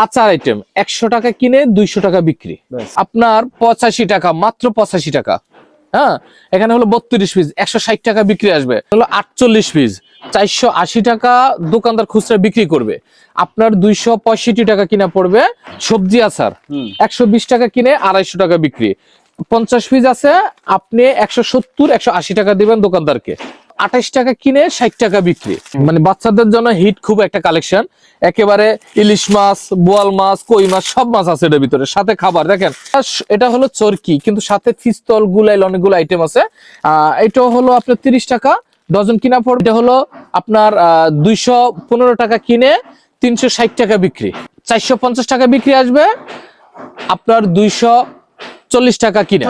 আচার আইটেম 100 টাকা কিনে 200 টাকা বিক্রি, আপনার 85 টাকা, মাত্র 85 টাকা। হ্যাঁ, এখানে হলো 32 পিস 160 টাকা বিক্রি আসবে, হলো 48 পিস 480 টাকা দোকানদার খুচরা বিক্রি করবে, আপনার 265 টাকা কিনা পড়বে। সবজি আচার 120 টাকা কিনে 250 টাকা বিক্রি, 50 পিস আছে আপনি 170 180 টাকা দিবেন দোকানদারকে, 28 টাকা কিনে 60 টাকা বিক্রি। মানে বাচ্চাদের জন্য হিট খুব একটা কালেকশন, একেবারে ইলিশ মাছ, বোয়াল মাছ, কই মাছ, সব মাছ আছে এর ভিতরে, সাথে খাবার দেখেন। এটা হলো চরকি, কিন্তু সাথে ফিস্তল, গুলাইল, অনেকগুলো আইটেম আছে। এটা হলো আপনার 30 টাকা ডজন কিনা পড়বে। এটা হলো আপনার 215 টাকা কিনে 360 টাকা বিক্রি, 450 টাকা বিক্রি আসবে, আপনার 240 টাকা কিনে।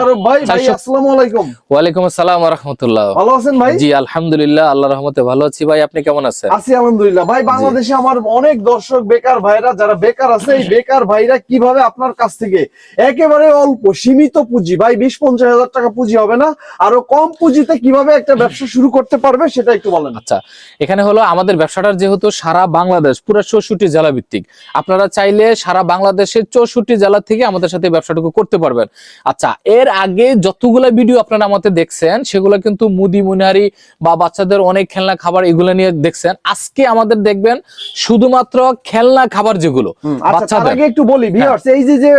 আসসালামু আলাইকুম। ওয়ালাইকুম আসসালাম ওয়া রাহমাতুল্লাহ। ভালো আছেন ভাই? জি আলহামদুলিল্লাহ, আল্লাহর রহমতে ভালো আছি ভাই, আপনি কেমন আছেন? আছি আলহামদুলিল্লাহ। ভাই, বাংলাদেশে আমার অনেক দর্শক বেকার ভাইরা, যারা বেকার আছে, এই বেকার ভাইরা কিভাবে আপনার কাছ থেকে একেবারে অল্প সীমিত পুঁজি, ভাই 20-50 হাজার টাকা পুঁজি হবে না, আরো কম পুঁজিতে কিভাবে একটা ব্যবসা শুরু করতে পারবে সেটা একটু বলেন। আচ্ছা, এখানে হলো আমাদের ব্যবসাটার যেহেতু সারা বাংলাদেশ, পুরো 64 জেলা ভিত্তিক, আপনারা চাইলে সারা বাংলাদেশের 64 জেলা থেকে আমাদের সাথে ব্যবসাটুকু করতে পারবেন। আচ্ছা, এর আগে যতগুলো ভিডিও আপনারা আমাদের দেখছেন সেগুলো কিন্তু মুদি মুনারি বা বাচ্চাদের অনেক খেলনা খাবার এগুলো নিয়ে দেখছেন। আজকে আমাদের দেখবেন শুধুমাত্র খেলনা খাবার যেগুলো বাচ্চাদের। আগে একটু বলি ভিউয়ার্স, এই যে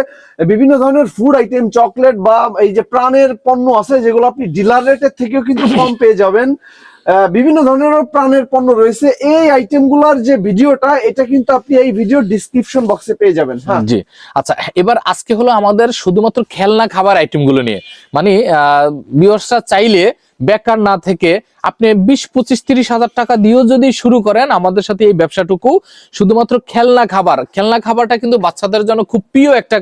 বিভিন্ন ধরনের ফুড আইটেম, চকলেট বা এই যে প্রাণের পণ্য আছে, যেগুলো আপনি ডিলার রেটের থেকেও কিন্তু কম পেয়ে যাবেন। বিভিন্ন ধরনের প্রাণের পণ্য রয়েছে। এই আইটেম গুলার যে ভিডিওটা, এটা কিন্তু আপনি এই ভিডিও ডিসক্রিপশন বক্সে পেয়ে যাবেন। হ্যাঁ জি, আচ্ছা, এবার আজকে হলো আমাদের শুধুমাত্র খেলনা খাবার আইটেম গুলো নিয়ে, মানে ভিউয়ার্সরা চাইলে বেকার না থেকে আপনি 20-25-30 হাজার টাকা দিয়েও যদি শুরু করেন আমাদের সাথে এই ব্যবসাটুকু, শুধুমাত্র খেলনা খাবারটা কিন্তু বাচ্চাদের জন্য খুব প্রিয় একটা,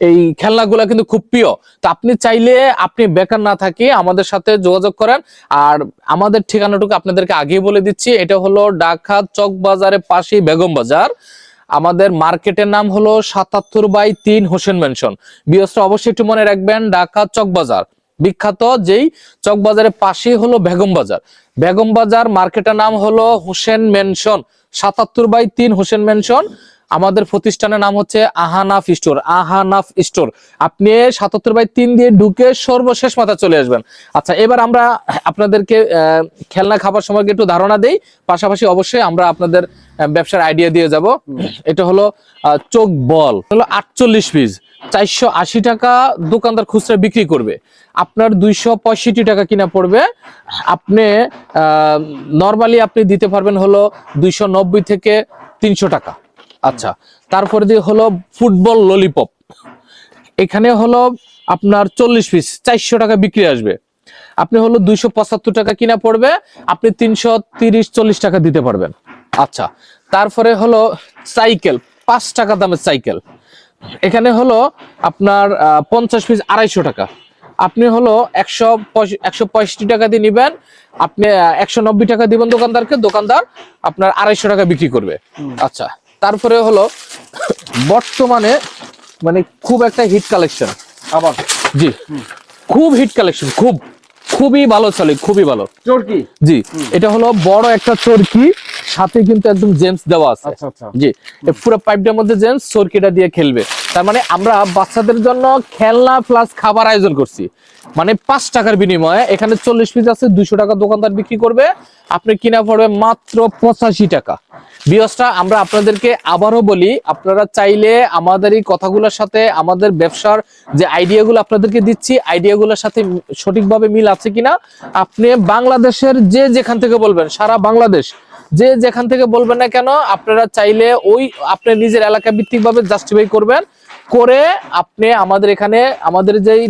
এই খেলনাগুলা কিন্তু খুব প্রিয়। তো আপনি চাইলে আপনি বেকার না থাকে আমাদের সাথে যোগাযোগ করেন। আর আমাদের ঠিকানাটুকু আপনাদেরকে আগেই বলে দিচ্ছি, এটা হলো ঢাকা চক বাজারের পাশে বেগম বাজার। আমাদের মার্কেটের নাম হলো 77/3 হোসেন মেনশন। বিয়সটা অবশ্যই একটু মনে রাখবেন, ঢাকা চক বাজার বিখ্যাত যেই চক বাজারের পাশেই হলো বেগম বাজার মার্কেটের নাম হলো হোসেন মেনশন, 77/3 হোসেন মেনশন। আমাদের প্রতিষ্ঠানের নাম হচ্ছে আহানাফ স্টোর। আপনি 77/3 দিয়ে ঢুকে সর্বশেষ মাথা চলে আসবেন। আচ্ছা, এবার আমরা আপনাদেরকে খেলনা খাবার সম্পর্কে একটু ধারণা দেই, পাশাপাশি অবশ্যই আমরা আপনাদের ব্যবসার আইডিয়া দিয়ে যাব। এটা হলো চোখ বল, হলো 48 পিস 480 টাকা দোকানদার খুচরা বিক্রি করবে, আপনার 265 টাকা কিনা পড়বে। আপনি নরমালি আপনি দিতে পারবেন হলো 290 থেকে 300 টাকা। আচ্ছা, তারপরে দিয়ে হলো ফুটবল ললিপপ, এখানে হলো আপনার 40 পিস 400 টাকা বিক্রি আসবে, আপনি হলো 275 টাকা কিনা পড়বে, আপনি 330-40 টাকা দিতে পারবেন। আচ্ছা, তারপরে হলো সাইকেল, 5 টাকা দামের সাইকেল, এখানে হলো আপনার 50 পিস 250 টাকা, আপনি হলো 165 টাকা দিয়ে নিবেন, আপনি 190 টাকা দিবেন দোকানদারকে, দোকানদার আপনার 250 টাকা বিক্রি করবে। আচ্ছা, তারপরে হলো বর্তমানে মানে খুব একটা হিট কালেকশন, আবার জি খুব হিট কালেকশন, খুবই ভালো চলে, খুবই ভালো চরকি। জি, এটা হলো বড় একটা চরকি, সাথে কিন্তু একদম জেমস দেওয়া আছে। জি, পুরো পাইপটার মধ্যে জেমস, চরকিটা দিয়ে খেলবে। তার মানে আমরা বাচ্চাদের জন্য খেলনা প্লাস খাবার আয়োজন করছি, মানে 5 টাকার বিনিময়ে এখানে 40 পিস আছে, 200 টাকা দোকানদার বিক্রি করবে, আপনি কিনা পড়বে মাত্র 85 টাকা। বিয়সটা আমরা আপনাদেরকে আবারও বলি, আপনারা চাইলে আমাদের এই কথাগুলোর সাথে আমাদের ব্যবসার যে আইডিয়াগুলো আপনাদেরকে দিচ্ছি, আইডিয়াগুলোর সাথে সঠিকভাবে মিল আছে কিনা, আপনি বাংলাদেশের যে যেখান থেকে বলবেন, সারা বাংলাদেশ যে যেখান থেকে বলবেন না কেন, আপনারা চাইলে ওই আপনার নিজের এলাকা ভিত্তিক ভাবে জাস্টিফাই করবেন, করে আপনি আমাদের এখানে আমাদের যেই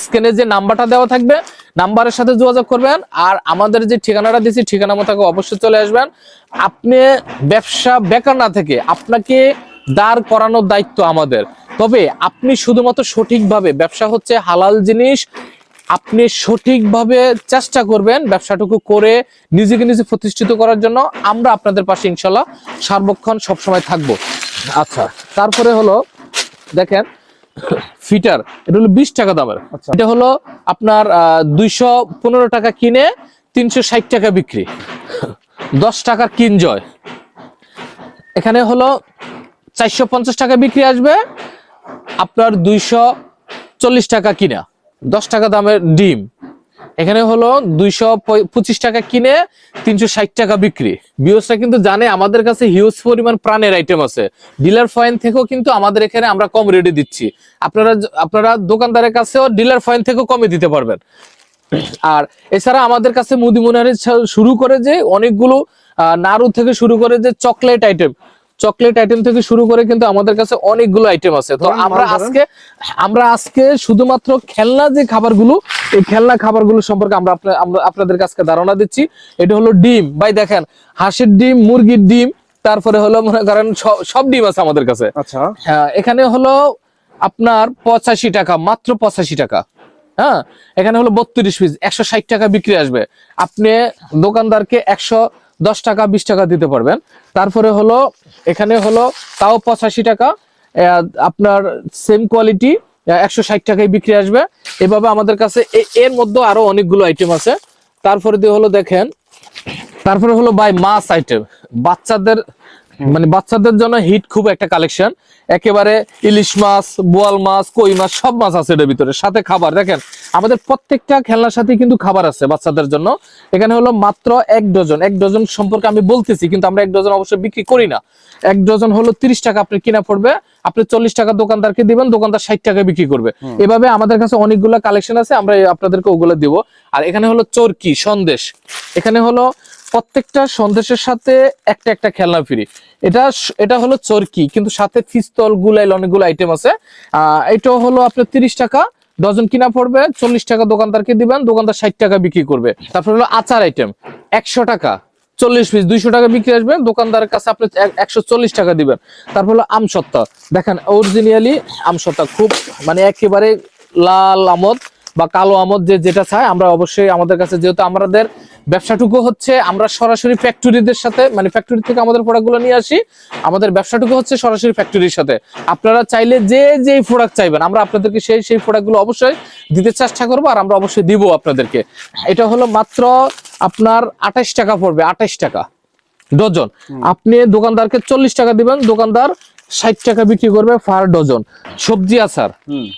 স্ক্রিনে যে নাম্বারটা দেওয়া থাকবে, নাম্বারের সাথে যোগাযোগ করবেন। আর আমাদের যে ঠিকানাটা দিচ্ছি, ঠিকানা মতো অবশ্যই চলে আসবেন। আপনি ব্যবসা বেকার না থেকে আপনাকে দাঁড় করানোর দায়িত্ব আমাদের, তবে আপনি শুধুমাত্র সঠিকভাবে, ব্যবসা হচ্ছে হালাল জিনিস, আপনি সঠিকভাবে চেষ্টা করবেন ব্যবসাটুকু করে নিজেকে নিজে প্রতিষ্ঠিত করার জন্য। আমরা আপনাদের পাশে ইনশাল্লাহ সার্বক্ষণ সবসময় থাকবো। আচ্ছা, তারপরে হলো দেখেন ফিটার, এটা হলো 20 টাকা দামের, এটা হলো আপনার 215 টাকা কিনে 360 টাকা বিক্রি, 10 টাকার কিনজয়। এখানে হলো 450 টাকা বিক্রি আসবে, আপনার 240 টাকা কিনা, 10 টাকা দামের ডিম। এখানে হলো 225 টাকা কিনে 360 টাকা বিক্রি। ভিউয়ার্সরা কিন্তু জানে আমাদের কাছে হিউজ পরিমাণ প্রাণের আইটেম আছে। ডিলার পয়েন্ট থেকেও কিন্তু আমাদের এখানে আমরা কম রেটে দিচ্ছি। আপনারা দোকানদারের কাছেও ডিলার পয়েন্ট থেকেও কমে দিতে পারবেন। আর এছাড়া আমাদের কাছে মুদিমুনারে শুরু করে যে অনেকগুলো নাড়ু থেকে শুরু করে যে চকলেট আইটেম থেকে শুরু করে কিন্তু আমাদের কাছে অনেকগুলো আইটেম আছে। তো আমরা আজকে শুধুমাত্র খেলনা যে খাবারগুলো, এই খেলনা খাবারগুলো সম্পর্কে আমরা আপনাদের কাছে ধারণা দিচ্ছি। এটা হলো ডিম, ভাই দেখেন হাঁসের ডিম, মুরগির ডিম, তারপরে হলো মনে করেন সব ডিম আছে আমাদের কাছে। আচ্ছা, এখানে হলো আপনার 85 টাকা, মাত্র 85 টাকা। হ্যাঁ, এখানে হলো 32 পিস, 160 টাকা বিক্রি আসবে। আপনি দোকানদারকে 110 টাকা 20 টাকা দিতে পারবেন। তারপরে হলো এখানে হলো তাও 85 টাকা, আপনার সেম কোয়ালিটি 160 টাকায় বিক্রি আসবে। এভাবে আমাদের কাছে এর মধ্যে আরো অনেকগুলো আইটেম আছে। তারপরে দিয়ে হলো দেখেন, তারপরে হলো ভাই মাছ আইটেম, বাচ্চাদের জন্য হিট খুব একটা কালেকশন। একেবারে ইলিশ মাছ, বোয়াল মাছ, কই মাছ, সব মাছ আছে এর ভিতরে, সাথে খাবার। দেখেন আমাদের প্রত্যেকটা খেলনার সাথে কিন্তু খাবার আছে বাচ্চাদের জন্য। এখানে হলো মাত্র 1 ডজন সম্পর্কে আমি বলতেছি, কিন্তু আমরা 1 ডজন অবশ্যই বিক্রি করি না। 1 ডজন হলো 30 টাকা আপনার কিনা পড়বে, আপনি 40 টাকা দোকানদারকে দিবেন, দোকানদার 60 টাকা বিক্রি করবে। এভাবে আমাদের কাছে অনেকগুলো কালেকশন আছে, আমরা আপনাদেরকে ওগুলো দিব। আর এখানে হলো চরকি সন্দেশ, এখানে হলো প্রত্যেকটা সন্দেশের সাথে একটা খেলনা ফ্রি। এটা হলো চরকি, কিন্তু সাথে পিস্তল, গুলাইল, অনেকগুলো আইটেম আছে। এটা হলো আপনার 30 টাকা ডজন কিনা পড়বে, 40 টাকা দোকানদারকে দিবেন, দোকানদার 60 টাকা বিক্রি করবে। তারপর হলো আচার আইটেম, 100 টাকা 40 পিস, 200 টাকা বিক্রি আসবে, দোকানদারের কাছে আপনি 140 টাকা দিবেন। তারপর হলো আমসত্তা, দেখেন অরিজিনালি আমসত্তা, খুব মানে একেবারে লাল আমদ বা কালো আমদ, যেটা চায় আমরা অবশ্যই আমাদের কাছে, যেহেতু আমাদের ব্যবসাটুকু হচ্ছে আমরা সরাসরি ফ্যাক্টরিদের সাথে, মানে ফ্যাক্টরি থেকে আমাদের প্রোডাক্টগুলো নিয়ে আসি, আমাদের ব্যবসাটুকু হচ্ছে সরাসরি ফ্যাক্টরির সাথে। আপনারা চাইলে যে প্রোডাক্ট চাইবেন আমরা আপনাদেরকে সেই প্রোডাক্টগুলো অবশ্যই দিতে চেষ্টা করবো, আর আমরা অবশ্যই দিব আপনাদেরকে। এটা হলো মাত্র আপনার 28 টাকা পড়বে, 28 টাকা ডজন। আপনি দোকানদারকে 40 টাকা দিবেন, দোকানদার 60 টাকা বিক্রি করবে পার ডজন। সবজি আচার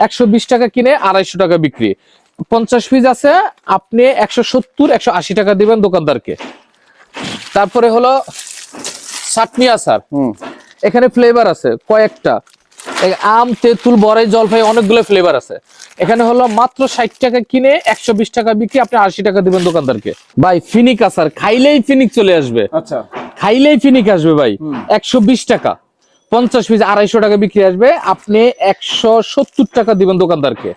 120 টাকা কিনে 250 টাকা বিক্রি, 50 পিস আছে, আপনি 170-180 টাকা দিবেন দোকানদারকে। তারপরে হলো চাটনি আচার, এখানে ফ্লেভার আছে কয়েকটা, আম, তেঁতুল, বড়াই, জলপাই, অনেকগুলো ফ্লেভার আছে। এখানে হলো মাত্র 60 টাকা কিনে 120 টাকা বিক্রি, আপনি 80 টাকা দিবেন দোকানদারকে। ভাই ফিনিক আচার, খাইলেই ফিনিক চলে আসবে। আচ্ছা, খাইলেই ফিনিক আসবে ভাই, 120 টাকা, 50 পিস 250 টাকা বিক্রি আসবে, আপনি 170 টাকা দিবেন দোকানদারকে।